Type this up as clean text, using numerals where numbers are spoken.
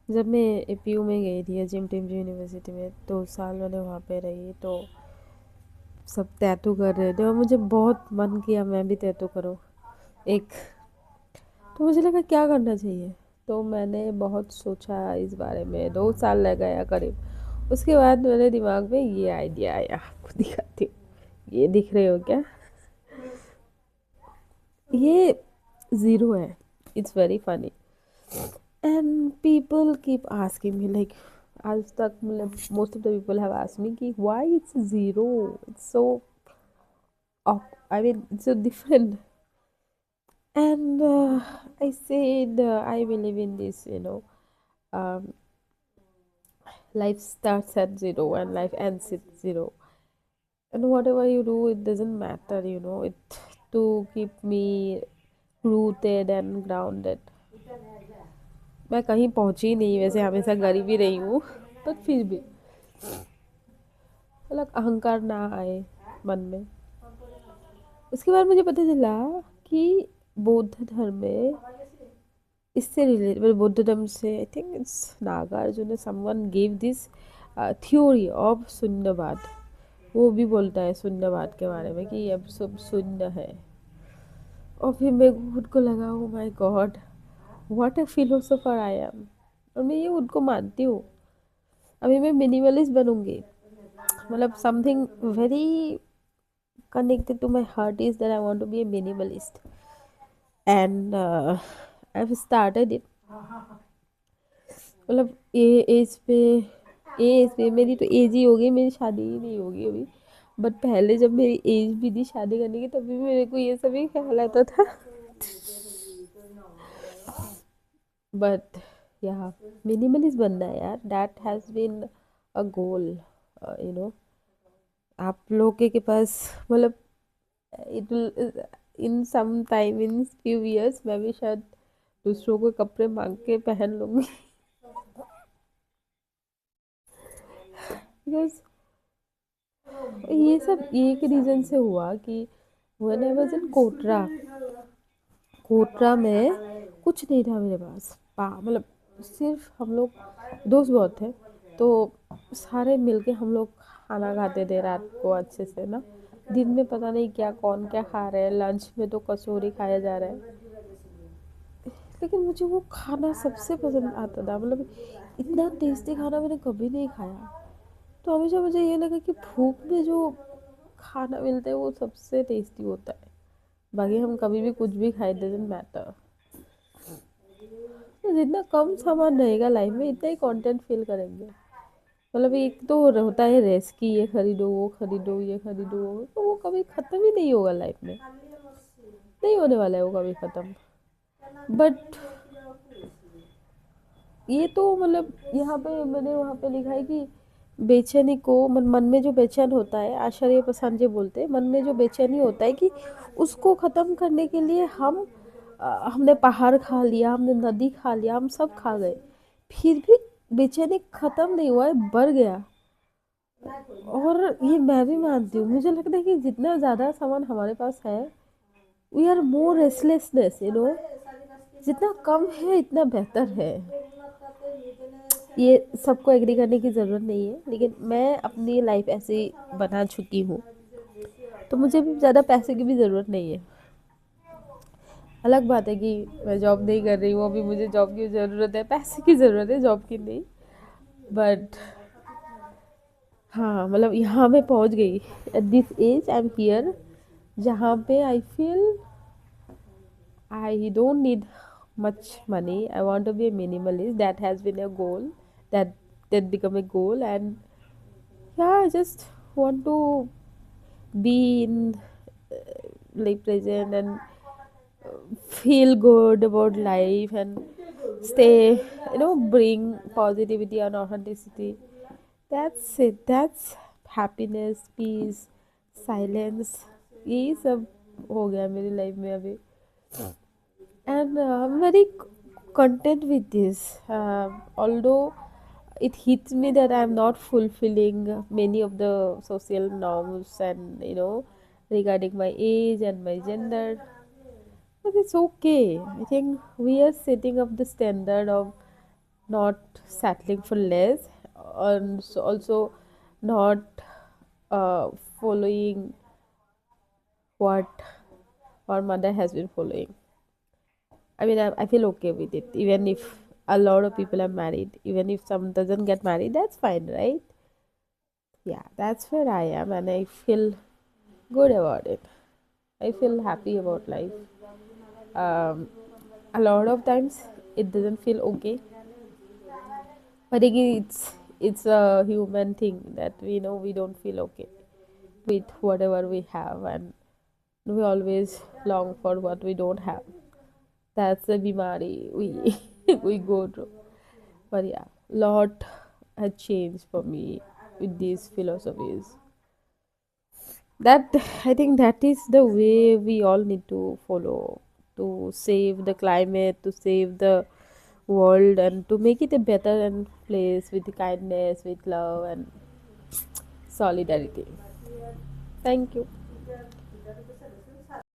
जब मैं एपीयू में गई थी, जिम टिम्स यूनिवर्सिटी में, 2 साल मैंने वहाँ पे रही, तो सब टैटू कर रहे थे और मुझे बहुत मन किया मैं भी टैटू करूँ एक। तो मुझे लगा क्या करना चाहिए। तो मैंने बहुत सोचा इस बारे में, 2 साल लग गया करीब। उसके बाद मेरे दिमाग में ये आइडिया आया, आपको दिखाती हूँ। ये दिख रहे हो क्या? ये ज़ीरो है। It's very funny and people keep asking me like, आज तक मतलब most of the people have asked me कि why it's zero, it's so, I mean it's so different. And I said, I believe in this, um, life starts at zero and life ends at zero. And whatever you do, it doesn't matter, it to keep me rooted and grounded. मैं कहीं पहुंची नहीं, वैसे हमेशा गरीब ही रही हूँ, पर फिर भी मतलब अहंकार ना आए मन में। उसके बाद मुझे पता चला कि बौद्ध धर्म में इससे रिलेटेड, बौद्ध धर्म से, I think it's Nagarjuna, someone give this theory of शून्यवाद। वो भी बोलता है शून्यवाद के बारे में कि अब सब शून्य है। और फिर मेरे को खुद को लगा, oh my God, what a philosopher I am. और मैं ये खुद को मानती हूँ। अभी मैं मिनिमलिस्ट बनूंगी, मतलब something very connected to my heart is that I want to be a minimalist, and I've started it। मतलब ये एज पे मेरी तो एज ही होगी, मेरी शादी ही नहीं होगी अभी। बट पहले जब मेरी एज भी थी शादी करने की, तभी मेरे को ये सभी ख्याल आता था। बट या मिनिमलिस्ट बनना है यार, that has been a goal. You know आप लोगों के पास, मतलब it will in some time, in few years मैं भी शायद दूसरों को कपड़े मांग के पहन लूंगी। बिकॉज ये सब एक रीजन से हुआ कि व्हेन आई वाज इन कोटरा, कोटरा में कुछ नहीं था मेरे पास। मतलब सिर्फ हम लोग दोस्त बहुत थे, तो सारे मिलके हम लोग खाना खाते थे रात को अच्छे से ना। दिन में पता नहीं क्या कौन क्या खा रहे हैं, लंच में तो कचौरी खाया जा रहा है। लेकिन मुझे वो खाना सबसे पसंद आता था, मतलब इतना टेस्टी खाना मैंने कभी नहीं खाया। तो हमेशा मुझे ये लगा कि भूख में जो खाना मिलता है वो सबसे टेस्टी होता है। बाकी हम कभी भी कुछ भी खाए, डजेंट मैटर। तो जितना कम सामान रहेगा लाइफ में, इतना ही कंटेंट फील करेंगे। मतलब एक तो होता है रेस की, ये खरीदो वो खरीदो ये खरीदो, तो वो कभी ख़त्म ही नहीं होगा लाइफ में, नहीं होने वाला है वो कभी ख़त्म। बट ये तो मतलब यहाँ पे मैंने वहाँ पे लिखा है कि बेचैनी को, मन में जो बेचैन होता है, आचार्य प्रशांत जी बोलते हैं, मन में जो बेचैनी होता है कि उसको ख़त्म करने के लिए हमने पहाड़ खा लिया, हमने नदी खा लिया, हम सब खा गए, फिर भी बेचैनी ख़त्म नहीं हुआ है, बढ़ गया। और ये मैं भी मानती हूँ, मुझे लगता है कि जितना ज़्यादा सामान हमारे पास है, वी आर मोर रेस्टलेसनेस, जितना कम है इतना बेहतर है। ये सबको एग्री करने की ज़रूरत नहीं है, लेकिन मैं अपनी लाइफ ऐसे बना चुकी हूँ, तो मुझे भी ज़्यादा पैसे की भी ज़रूरत नहीं है। अलग बात है कि मैं जॉब नहीं कर रही हूँ अभी, मुझे जॉब की ज़रूरत है, पैसे की ज़रूरत है, जॉब की नहीं। बट हाँ, मतलब यहाँ मैं पहुँच गई, at this age I am here, जहाँ पे I feel I don't need much money. I want to be a minimalist. That has been a goal. That become a goal, and yeah, I just want to be in like present and feel good about life and stay, bring positivity and authenticity. That's it. That's happiness, peace, silence, यही सब हो गया मेरी life में अभी। And I'm very content with this. Although it hits me that I'm not fulfilling many of the social norms, and regarding my age and my gender, but it's okay. I think we are setting up the standard of not settling for less, and so also not uh, following what our mother has been following. I mean, I feel okay with it, even if a lot of people are married, even if some doesn't get married, that's fine, right? Yeah, that's where I am, and I feel good about it. I feel happy about life. Um, a lot of times it doesn't feel okay, but again, it's a human thing that we know we don't feel okay with whatever we have, and we always long for what we don't have. That's the bimari we we go through. But yeah, lot has changed for me with these philosophies. That I think that is the way we all need to follow to save the climate, to save the world, and to make it a better and place with kindness, with love and solidarity. Thank you.